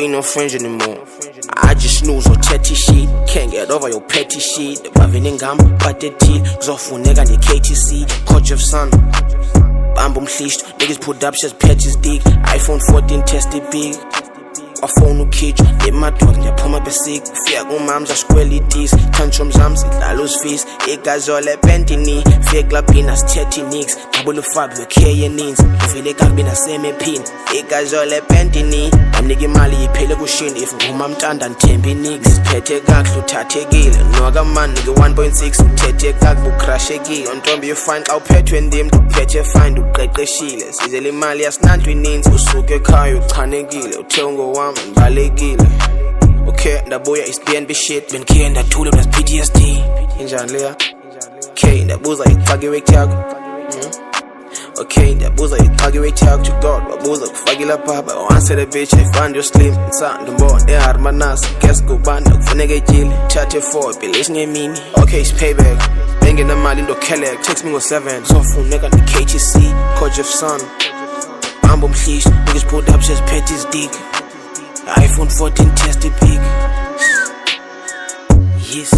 we ain't no friends anymore. I just snooze or chatty shit. Can't get over your petty shit. Bavini ngam, patetil. Zofuneka the KTC. Coach of sun. Bambum schlicht. Niggas put up just patches dick. iPhone 14 tested big. A phone ukitch, let my dog ngiyaphuma besick. Fika kumams asquelly tees, tantrums zams idlala uzifisa. Igazi ole pentini, fika clubina sithethe nicks. Double fab we care needs. Uvile kakubi nasemephini. Igazi ole pentini, amnika imali iphele kushini. If nguma mtanda nthemba nicks. Siphethe kakuhle uthathekile. Noka man nigga 1.6 uthethe kakubi ucrashekile. Ontombi you find awuphethwe ndim uphethe find uqeqeshile. Sizele imali yasinantu ininzi usuke ekhaya uchanekile. Uthe ngowami ngibalekile. Okay, ndabuya is BNB shit. Benkhiye ndathule plus PTSD. Injani leya? Okay, ndabuza icakiwe kyakho. Okay, ndabuza icakiwe kyakho to God. Wabuza kufakila baba. Answer the bitch, I find you slim. Nsando mbona eharmanas. Guess kubanda kufuneka etyile. Thathe 4 billion ngemini. Okay, it's payback. Bengena mali ndokelek. Text me ngo7. Zofuneka the KTC. Coach of sun. Bambum schlicht. Niggas pulled up just petty's dick. iPhone 14 tested big. Yes.